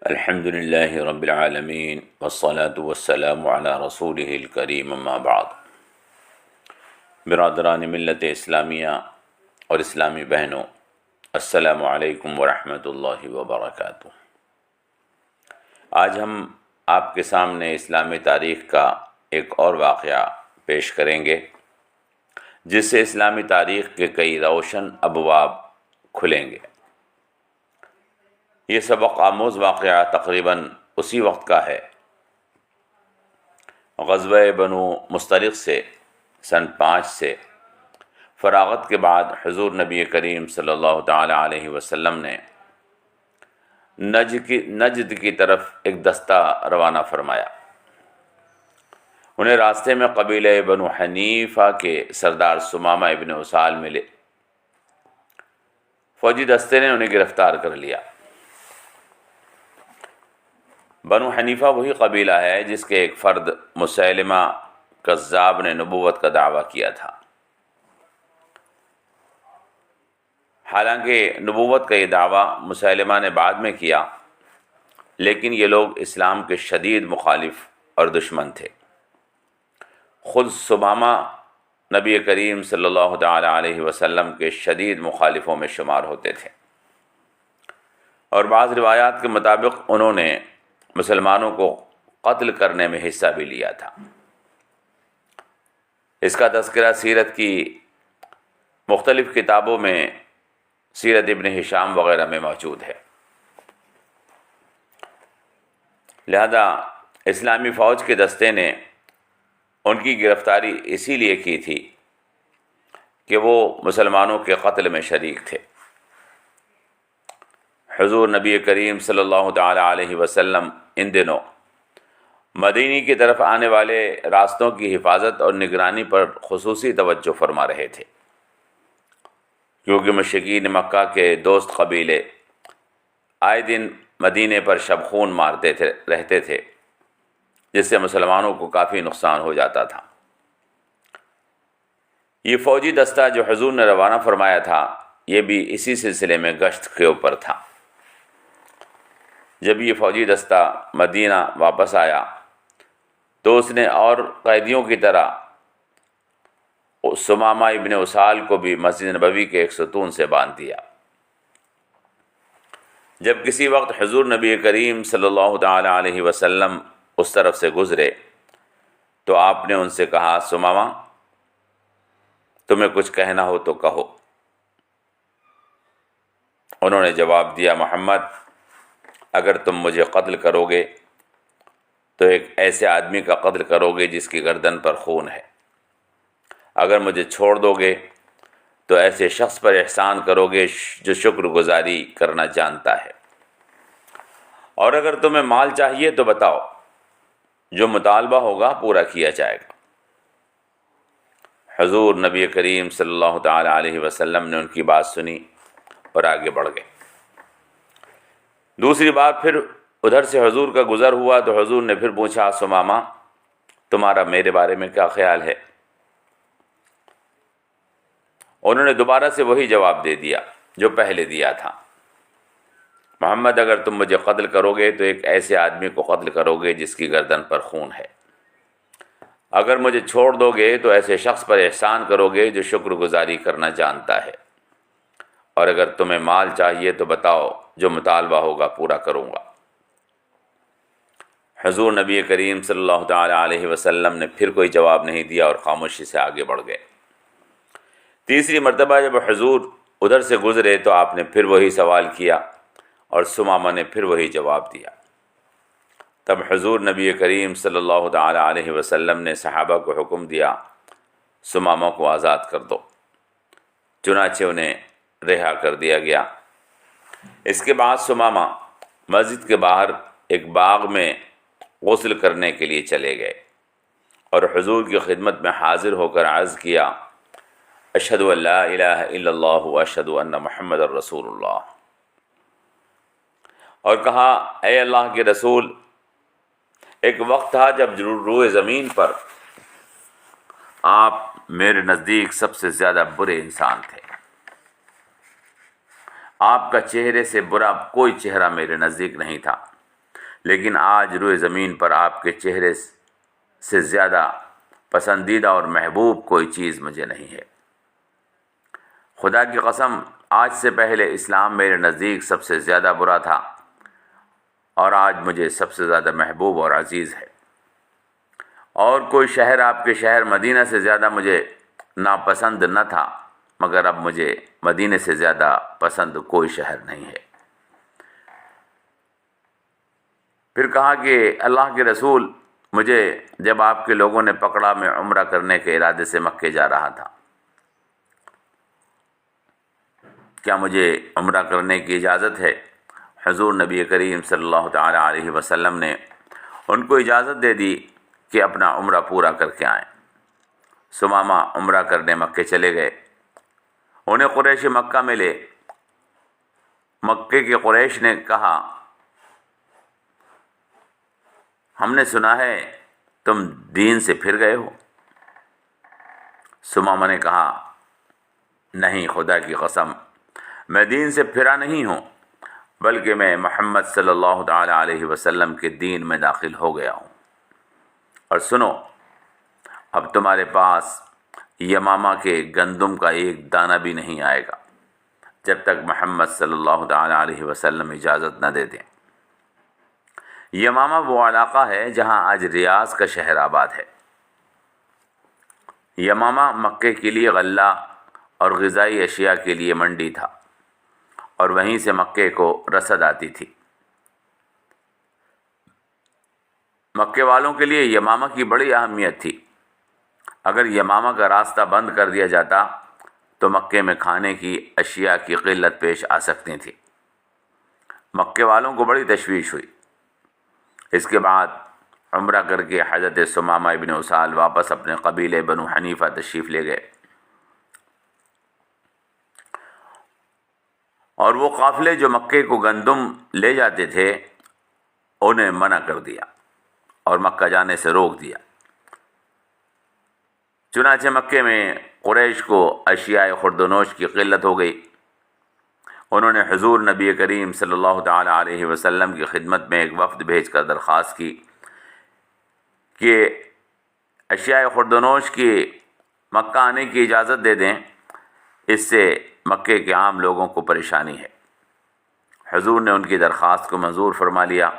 الحمد للہ رب العالمین والصلاة والسلام علی رسولہ الکریم اما بعد۔ برادران ملت اسلامیہ اور اسلامی بہنوں، السلام علیکم ورحمۃ اللہ وبرکاتہ۔ آج ہم آپ کے سامنے اسلامی تاریخ کا ایک اور واقعہ پیش کریں گے جس سے اسلامی تاریخ کے کئی روشن ابواب کھلیں گے۔ یہ سبق آموز واقعہ تقریباً اسی وقت کا ہے۔ غزوہ بنو مستلق سے سن 5 سے فراغت کے بعد حضور نبی کریم صلی اللہ تعالی علیہ وسلم نے نجد کی طرف ایک دستہ روانہ فرمایا۔ انہیں راستے میں قبیلہ بنو حنیفہ کے سردار ثمامہ ابن اسال ملے۔ فوجی دستے نے انہیں گرفتار کر لیا۔ بنو حنیفہ وہی قبیلہ ہے جس کے ایک فرد مسیلمہ کذاب نے نبوت کا دعویٰ کیا تھا۔ حالانکہ نبوت کا یہ دعویٰ مسیلمہ نے بعد میں کیا، لیکن یہ لوگ اسلام کے شدید مخالف اور دشمن تھے۔ خود ثمامہ نبی کریم صلی اللہ تعالی علیہ وسلم کے شدید مخالفوں میں شمار ہوتے تھے، اور بعض روایات کے مطابق انہوں نے مسلمانوں کو قتل کرنے میں حصہ بھی لیا تھا۔ اس کا تذکرہ سیرت کی مختلف کتابوں میں، سیرت ابن ہشام وغیرہ میں موجود ہے۔ لہذا اسلامی فوج کے دستے نے ان کی گرفتاری اسی لیے کی تھی کہ وہ مسلمانوں کے قتل میں شریک تھے۔ حضور نبی کریم صلی اللہ تعالی علیہ وسلم ان دنوں مدینہ کی طرف آنے والے راستوں کی حفاظت اور نگرانی پر خصوصی توجہ فرما رہے تھے، کیونکہ مشرکین مکہ کے دوست قبیلے آئے دن مدینے پر شبخون مارتے رہتے تھے، جس سے مسلمانوں کو کافی نقصان ہو جاتا تھا۔ یہ فوجی دستہ جو حضور نے روانہ فرمایا تھا، یہ بھی اسی سلسلے میں گشت کے اوپر تھا۔ جب یہ فوجی دستہ مدینہ واپس آیا تو اس نے اور قیدیوں کی طرح ثمامہ ابن اسال کو بھی مسجد نبوی کے ایک ستون سے باندھ دیا۔ جب کسی وقت حضور نبی کریم صلی اللہ تعالی علیہ وسلم اس طرف سے گزرے تو آپ نے ان سے کہا، ثمامہ، تمہیں کچھ کہنا ہو تو کہو۔ انہوں نے جواب دیا، محمد، اگر تم مجھے قتل کرو گے تو ایک ایسے آدمی کا قتل کرو گے جس کی گردن پر خون ہے، اگر مجھے چھوڑ دو گے تو ایسے شخص پر احسان کرو گے جو شکر گزاری کرنا جانتا ہے، اور اگر تمہیں مال چاہیے تو بتاؤ، جو مطالبہ ہوگا پورا کیا جائے گا۔ حضور نبی کریم صلی اللہ تعالی علیہ وسلم نے ان کی بات سنی اور آگے بڑھ گئے۔ دوسری بار پھر ادھر سے حضور کا گزر ہوا تو حضور نے پھر پوچھا، ثمامہ، تمہارا میرے بارے میں کیا خیال ہے؟ انہوں نے دوبارہ سے وہی جواب دے دیا جو پہلے دیا تھا، محمد، اگر تم مجھے قتل کرو گے تو ایک ایسے آدمی کو قتل کرو گے جس کی گردن پر خون ہے، اگر مجھے چھوڑ دو گے تو ایسے شخص پر احسان کرو گے جو شکر گزاری کرنا جانتا ہے، اور اگر تمہیں مال چاہیے تو بتاؤ، جو مطالبہ ہوگا پورا کروں گا۔ حضور نبی کریم صلی اللہ تعالی علیہ وسلم نے پھر کوئی جواب نہیں دیا اور خاموشی سے آگے بڑھ گئے۔ تیسری مرتبہ جب حضور ادھر سے گزرے تو آپ نے پھر وہی سوال کیا اور ثمامہ نے پھر وہی جواب دیا۔ تب حضور نبی کریم صلی اللہ تعالی علیہ وسلم نے صحابہ کو حکم دیا، ثمامہ کو آزاد کر دو۔ چنانچہ انہیں رہا کر دیا گیا۔ اس کے بعد ثمامہ مسجد کے باہر ایک باغ میں غسل کرنے کے لیے چلے گئے اور حضور کی خدمت میں حاضر ہو کر عرض کیا، اشہد ان لا الہ الا اللہ واشہد ان محمد الرسول اللہ، اور کہا، اے اللہ کے رسول، ایک وقت تھا جب روئے زمین پر آپ میرے نزدیک سب سے زیادہ برے انسان تھے، آپ کا چہرے سے برا کوئی چہرہ میرے نزدیک نہیں تھا، لیکن آج روئے زمین پر آپ کے چہرے سے زیادہ پسندیدہ اور محبوب کوئی چیز مجھے نہیں ہے۔ خدا کی قسم، آج سے پہلے اسلام میرے نزدیک سب سے زیادہ برا تھا، اور آج مجھے سب سے زیادہ محبوب اور عزیز ہے۔ اور کوئی شہر آپ کے شہر مدینہ سے زیادہ مجھے ناپسند نہ تھا، مگر اب مجھے مدینہ سے زیادہ پسند کوئی شہر نہیں ہے۔ پھر کہا کہ اللہ کے رسول، مجھے جب آپ کے لوگوں نے پکڑا میں عمرہ کرنے کے ارادے سے مکے جا رہا تھا، کیا مجھے عمرہ کرنے کی اجازت ہے؟ حضور نبی کریم صلی اللہ تعالی علیہ وسلم نے ان کو اجازت دے دی کہ اپنا عمرہ پورا کر کے آئیں۔ ثمامہ عمرہ کرنے مکے چلے گئے۔ انہیں قریش مکہ ملے۔ مکے کے قریش نے کہا، ہم نے سنا ہے تم دین سے پھر گئے ہو۔ ثمامہ نے کہا، نہیں، خدا کی قسم، میں دین سے پھرا نہیں ہوں، بلکہ میں محمد صلی اللہ تعالی علیہ وسلم کے دین میں داخل ہو گیا ہوں۔ اور سنو، اب تمہارے پاس یمامہ کے گندم کا ایک دانہ بھی نہیں آئے گا جب تک محمد صلی اللہ تعالی علیہ وسلم اجازت نہ دے دیں۔ یمامہ وہ علاقہ ہے جہاں آج ریاض کا شہر آباد ہے۔ یمامہ مکے کے لیے غلہ اور غذائی اشیاء کے لیے منڈی تھا، اور وہیں سے مکے کو رسد آتی تھی۔ مکے والوں کے لیے یمامہ کی بڑی اہمیت تھی۔ اگر یمامہ کا راستہ بند کر دیا جاتا تو مکے میں کھانے کی اشیاء کی قلت پیش آ سکتی تھی۔ مکے والوں کو بڑی تشویش ہوئی۔ اس کے بعد عمرہ کر کے حضرت ثمامہ ابن اسال واپس اپنے قبیلے بنو حنیفہ تشریف لے گئے، اور وہ قافلے جو مکے کو گندم لے جاتے تھے انہیں منع کر دیا اور مکہ جانے سے روک دیا۔ چنانچہ مکے میں قریش کو اشیاء خورد و نوش کی قلت ہو گئی۔ انہوں نے حضور نبی کریم صلی اللہ تعالی علیہ وسلم کی خدمت میں ایک وفد بھیج کر درخواست کی کہ اشیاء خورد و نوش کی مکہ آنے کی اجازت دے دیں، اس سے مکے کے عام لوگوں کو پریشانی ہے۔ حضور نے ان کی درخواست کو منظور فرما لیا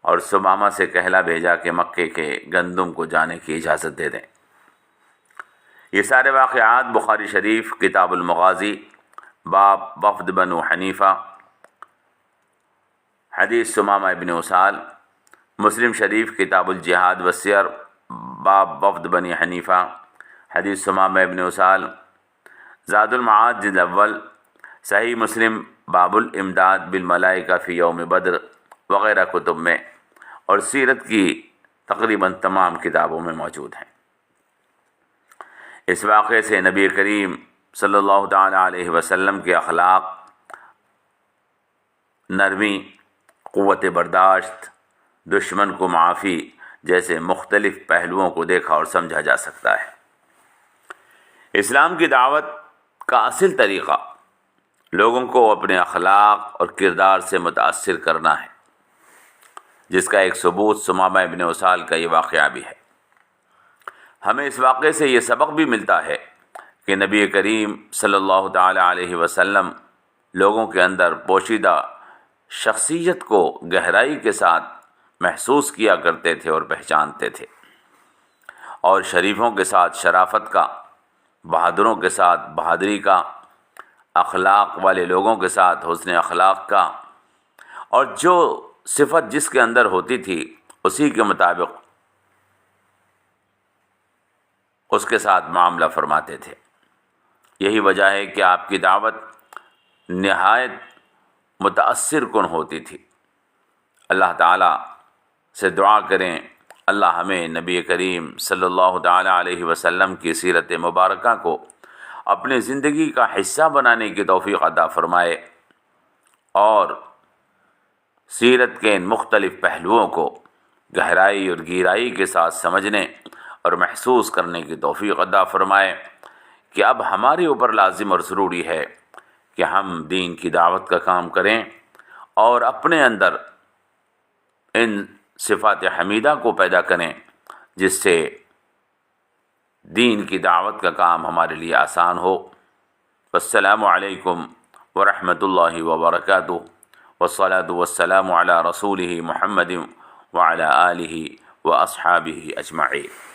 اور ثمامہ سے کہلا بھیجا کہ مکے کے گندم کو جانے کی اجازت دے دیں۔ یہ سارے واقعات بخاری شریف کتاب المغازی باب وفد بنو حنیفہ حدیث ثمامہ ابن اسال، مسلم شریف کتاب الجہاد والسیر باب وفد بنی حنیفہ حدیث ثمامہ ابن اسال، زاد المعاد جلد اول، صحیح مسلم باب الامداد بالملائکہ فی یوم بدر وغیرہ کتب میں، اور سیرت کی تقریباً تمام کتابوں میں موجود ہیں۔ اس واقعے سے نبی کریم صلی اللہ تعالی علیہ وسلم کے اخلاق، نرمی، قوت برداشت، دشمن کو معافی جیسے مختلف پہلوؤں کو دیکھا اور سمجھا جا سکتا ہے۔ اسلام کی دعوت کا اصل طریقہ لوگوں کو اپنے اخلاق اور کردار سے متاثر کرنا ہے، جس کا ایک ثبوت ثمامہ ابن اسال کا یہ واقعہ بھی ہے۔ ہمیں اس واقعے سے یہ سبق بھی ملتا ہے کہ نبی کریم صلی اللہ تعالی علیہ وسلم لوگوں کے اندر پوشیدہ شخصیت کو گہرائی کے ساتھ محسوس کیا کرتے تھے اور پہچانتے تھے، اور شریفوں کے ساتھ شرافت کا، بہادروں کے ساتھ بہادری کا، اخلاق والے لوگوں کے ساتھ حسن اخلاق کا، اور جو صفت جس کے اندر ہوتی تھی اسی کے مطابق اس کے ساتھ معاملہ فرماتے تھے۔ یہی وجہ ہے کہ آپ کی دعوت نہایت متاثر کن ہوتی تھی۔ اللہ تعالیٰ سے دعا کریں اللہ ہمیں نبی کریم صلی اللہ تعالی علیہ وسلم کی سیرت مبارکہ کو اپنی زندگی کا حصہ بنانے کی توفیق عطا فرمائے، اور سیرت کے ان مختلف پہلوؤں کو گہرائی اور گہرائی کے ساتھ سمجھنے اور محسوس کرنے کی توفیق عطا فرمائے کہ اب ہمارے اوپر لازم اور ضروری ہے کہ ہم دین کی دعوت کا کام کریں اور اپنے اندر ان صفات حمیدہ کو پیدا کریں جس سے دین کی دعوت کا کام ہمارے لیے آسان ہو۔ السلام علیکم ورحمۃ اللہ وبرکاتہ، والصلاۃ والسلام علی رسولہ محمد وعلی آلہ واصحابہ اجمعین۔